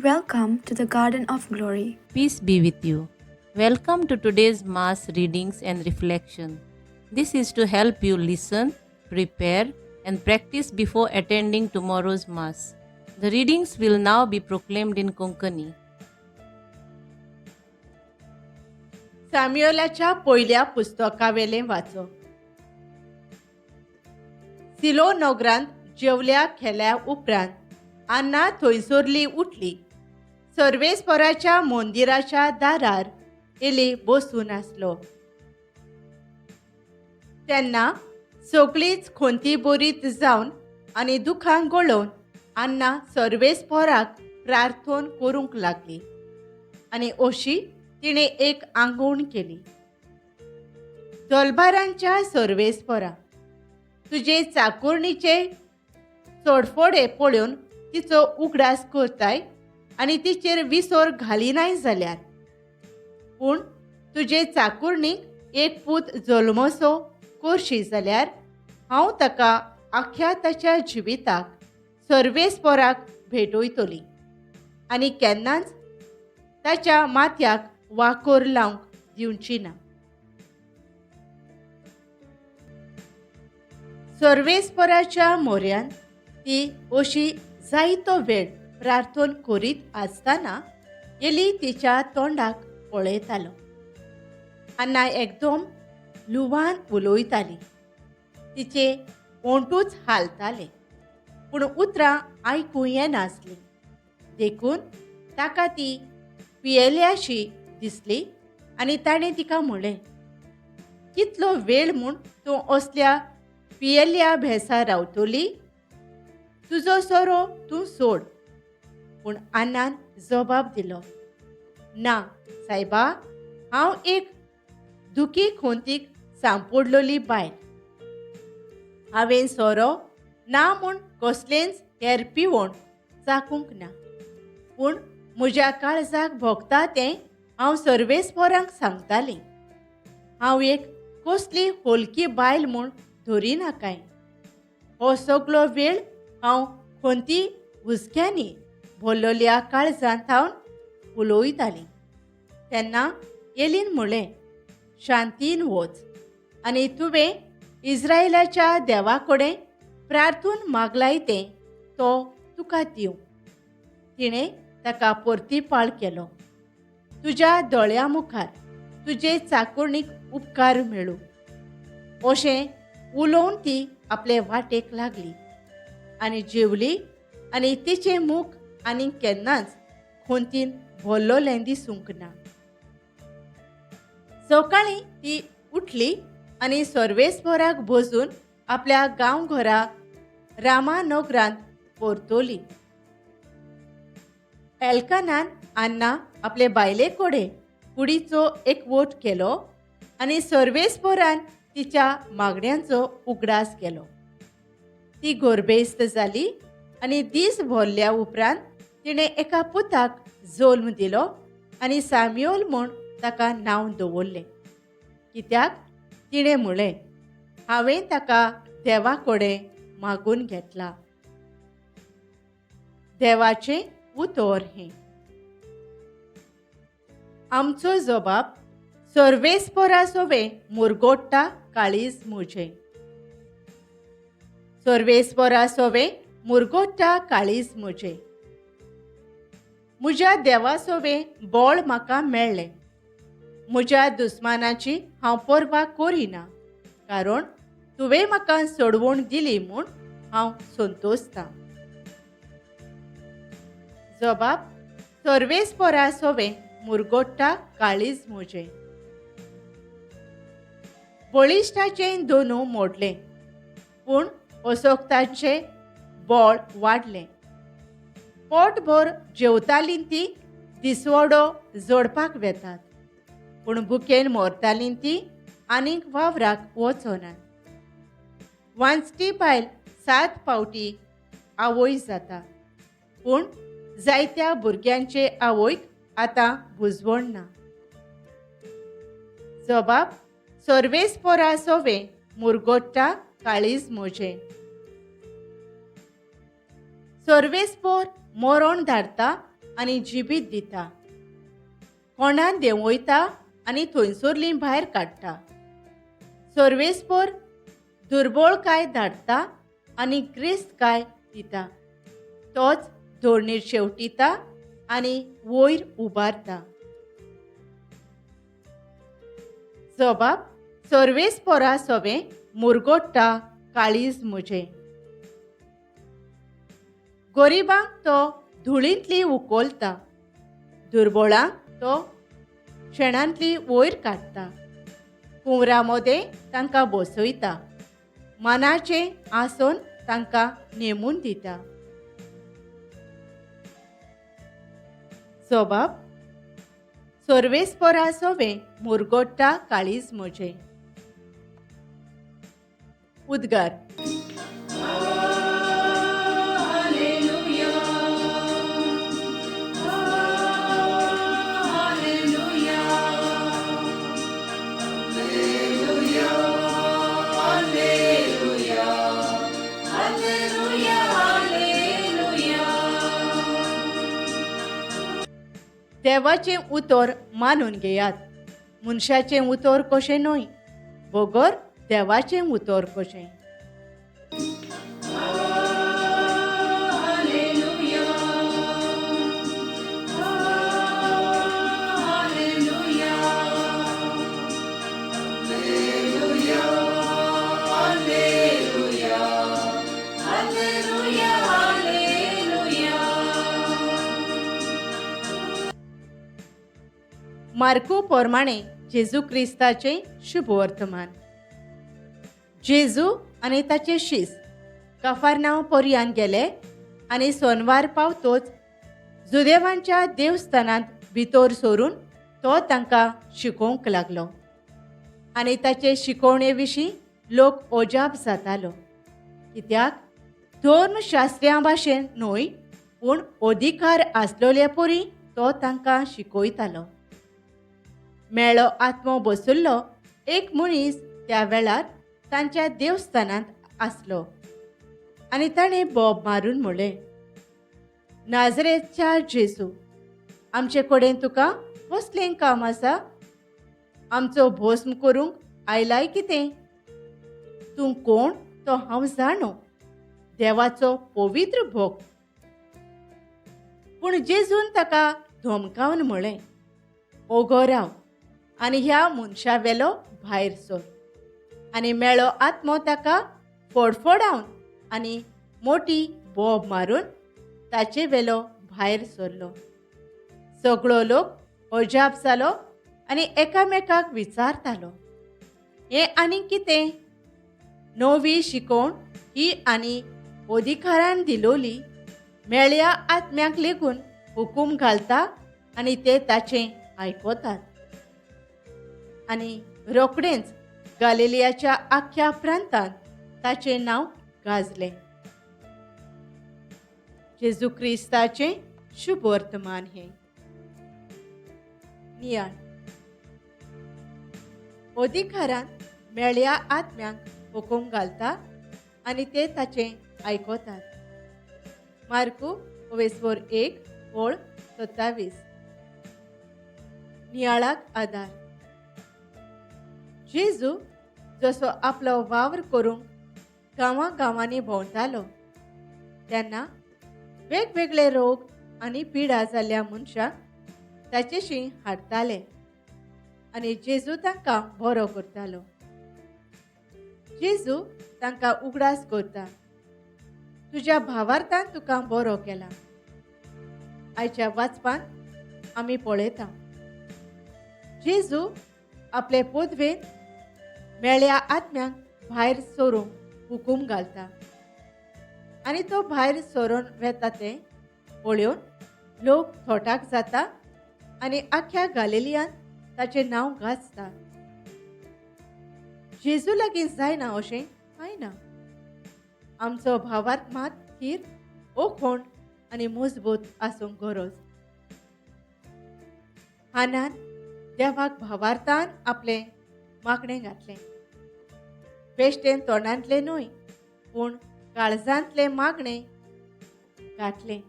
Welcome to the Garden of Glory. Peace be with you. Welcome to today's Mass readings and reflection. This is to help you listen, prepare, and practice before attending tomorrow's Mass. The readings will now be proclaimed in Konkani. सॅम्युएलाच्या पयल्या पुस्तकावेलें वाचप. सिलो नगरांत जेवल्या खेल्या उपरांत अन्ना थंयसरली उठली. सर्वेस्पराच्या मंदिराच्या दारार एली बसून आसलो. तेन्ना सगळीच खोंती बरीत जावन आनी दुखां गळोवन अन्ना सर्वेस्पराक प्रार्थना करूंक लागली. आनी अशी तिणे एक आंगवण केली. दोलबारांच्या सर्वेस्परा, तुजे चाकुर्णीचे सोडफोडे पळोवन तिचो उगडास करताय आनी तिचेर विसर घालिनाय जाल्यार. पूण तुजे चाकुर्णीक एक पूत जल्मसो करशी जाल्यार हांव ताका आख्या ताच्या जिविताक सर्वेस्पराक भेटयतली आनी केन्नाच ताच्या माथ्याक वाकोर लावंक दिवची ना. सर्वेस्पराच्या मोऱ्यान ती अशी जायतो वेळ प्रार्थना करीत आसतना एली तिच्या तोंडाक पळयतालो. अन्ना एकदम लुवान उलोयताली. तिचे ओंटूच हालताले पूण उतरां आयकूं येनासलीं. देखून ताका ती पियेल्याशी दिसली आनी ताणें तिका म्हणलें, कितलो वेळ म्हूण तूं असल्या पियेल्या भेसा रावतली? तुजो सोरो तूं सोड. पूण अन्नान जबाब दिलो, ना सायबा, हांव एक दुखी खोंतीक सांपडलोली बायल. हांवें सोरो ना म्हूण कसलेंच हेर पिवण चाखूंक ना. पूण म्हज्या काळजाक भोगता तें हांव सर्वेस्परांक सांगतालें. हांव एक कसली होलकी बायल म्हूण धरिनाकाय. हो सगळो वेळ हांव खोंती हुस्क्यांनी भरलोल्या काळजांत हांव उलोयतालीं. तेन्ना एलीन म्हणलें, शांतीन वच आनी तुवें इस्रायेलाच्या देवा कडेन प्रार्थना मागलाय तें तो तुका दिवं. तिणें ताका परतीपाळ केलो. तुज्या दोळ्या मुखार तुजे चाकुर्णीक उपकार मेळूं. अशें उलोवन ती आपले वाटेक लागली आनी जेवली आनी तिचें मूख आनी केन्नाच खोंतीन भरलोलें दिसूंक ना. सकाळीं ती उठली आनी सर्वेस्पराक बसून आपल्या गांवघरा रामा नगरांत परतली. एल्कानान अन्ना आपले बायले कडेन कुडीचो एकवोट केलो आनी सर्वेस्परान तिच्या मागण्यांचो उगडास केलो. ती गोरबेस्त जाली आनी दीस भरल्या उपरांत तिणें एका पुताक जल्म दिलो आनी सॅम्युएल म्हूण ताका नांव दवरलें. कित्याक तिणें म्हणलें, हांवें ताका देवा कडेन मागून घेतला. देवाचें उतर हें. आमचो जबाब, सर्वेस्परा सोवे मुरगोडटा काळीज म्हजें. सर्वेस्परा सोवे मुरगोडटा काळीज म्हजें. म्हज्या देवा सोवे बळ म्हाका मेळ्ळें. म्हज्या दुस्मानाची हांव पर्वा करिना, कारण तुवें म्हाका सोडवण दिली म्हूण हांव संतोसतां. जबाब, सर्वेस्परा सोवे मुरगोडटा काळीज म्हजें. बळिश्टाचें दोनू मोडलें पूण अशोक्ताचें बळ वाडलें. पोटभर जेवतालीं ती दिसवडो जोडपाक वेतात, पूण भुकेन मरतालीं ती आनीक वावराक वचनात. वांचटी बायल 7 फावटी आवय जाता, पूण जायत्या भुरग्यांचे आवयक आतां बुजवण ना. जबाब, सर्वेस्परा सोवे मुरगोडटा काळीज म्हजें. सर्वेस्पर मरण धाडटा आनी जिबीत दिता. कोणान देंवयता आनी थंयसरलीं भायर काडटा. सर्वेस्पर दुर्बळकाय धाडटा आनी क्रिस्तकाय दिता. तोच धोरणीर शेवटिता आनी वयर उबारता. जबाब सर्वेस्परा सोबे मुरगोडटा काळीज म्हजें. गरिबांक तो धुळींतली उखलता. दुर्बळांक तो शेणांतली वयर काडटा. कुंवरा मदें तांकां बसयता. मानाचें आसन तांकां नेमून दिता. जबाब सर्वेस्परा सोबे मुरगोडटा काळीज म्हजें. उद्गार. देवाचें उतर मानून घेयात. मनशाचें उतर कशें न्हय, बगर देवाचें उतर कशें. मार्कू प्रमाणे जेजू क्रिस्ताचें शुभ वर्तमान. जेजू आनी ताचे शिस कफारनांव पर्यंत गेले आनी सोनवार पावतोच जुदेवांच्या देवस्थानांत भितर सरून तो तांकां शिकोवंक लागलो. आनी ताचे शिकोवणे विशीं लोक ओजाप जातालो. कित्याक धर्मशास्त्र्यां भाशेन न्हय, पूण अधिकार आसलोले परी तो तांकां शिकयतालो. मेळो आत्मो बसुल्लो एक मनीस त्या वेळार तांच्या देवस्थानांत आसलो आनी ताणें बोब मारून म्हणलें, नाजरेच्या जेजू, आमचे कडेन तुका कसलें काम आसा? आमचो भस्म करूंक आयलाय कितें? तूं कोण तो हांव जाणो, देवाचो पवित्र भक्त. पूण जेजून ताका धमकावन म्हणलें, ओगो राव आनी ह्या मनशा वेलो भायर सर. आनी मेळो आत्मो ताका फडफडावन आनी मोठी बोब मारून ताचे वेलो भायर सरलो. सगळो लोक अजाप जालो आनी एकामेकाक विचारतालो, हें आनी कितें? नवी शिकोवण ही आनी अधिकारान दिलोली मेळ्या आत्म्याक लेगून हुकूम घालता आनी ते ताचें आयकतात. आनी रोखडेंच गालिलियाच्या आख्या प्रांतांत ताचें नांव गाजलें. जेजू क्रिस्ताचें शुभ वर्तमान हें. नियाळ. अधिकारान मेळ्या आत्म्यांक हुकूम घालता आनी ते ताचें आयकतात. मार्कू 1:27. नियाळाक आदार. जेजू जसो आपलो वावर करूंक गांवांनी भोंवतालो तेन्ना वेगवेगळे रोग आनी पिडा जाल्ल्या मनशांक ताचेशी हाडटाले आनी जेजू तांकां बरो करतालो. जेजू तांकां उगडास करता, तुज्या भावार्थान तुका बरो केला. आयच्या वाचपान आमी पळयता जेजू आपले पदवेन मेळ्या आत्म्यांक भायर सरूंक हुकूम घालता आनी तो भायर सरून वेता तें पळोवन लोक थोटाक जाता आनी आख्या गालिलियांत ताचें नांव गाजता. जेजू लागीं जायना अशें कांय ना. आमचो भावार्थ मात थीर, ओखण आनी मजबूत आसूंक गरज. हानान देवाक भावार्थान आपलें मागणें घातलें. बेश्टेन तोंडांतलें न्हय, पूण काळजांतलें मागणें घातलें.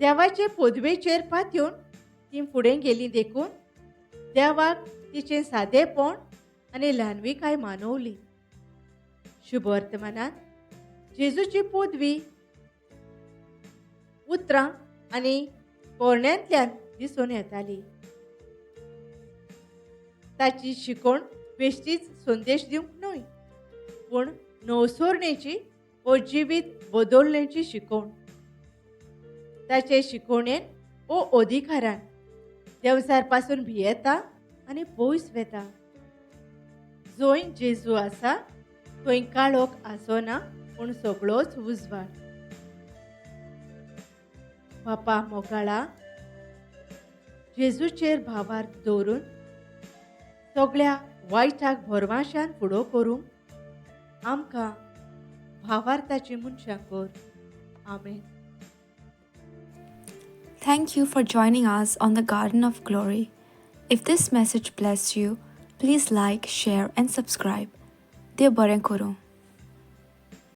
देवाचे पोदवेचेर पातून ती फुडें गेली देखून देवाक तिचें सादेपण आनी ल्हानविकाय मानवली. शुभ वर्तमानांत जेजूची पोदवी उतरां आनी पोरण्यांतल्यान दिसून येताली. ताची शिकवण बेश्टीच संदेश दिवंक न्हय, पूण नवसोरणेची व जिवीत बदलण्याची शिकवण. ताचे शिकवणेन ओ अधिकारान देवसार पासून भियेता आनी पयस वेता. जंय जेजू आसा थंय काळोख आसना, पूण सगळोच उजवाड. बापा मोगाळा जेजूचेर भावार दवरून सगळ्या वायटाक भरवशान फुडो करूंक आमकां भावार्थाची मनशां कर. आमेन. Thank you for joining us on the Garden of Glory. If this message blessed you, please like, share, and subscribe. Dev Baren Kuru.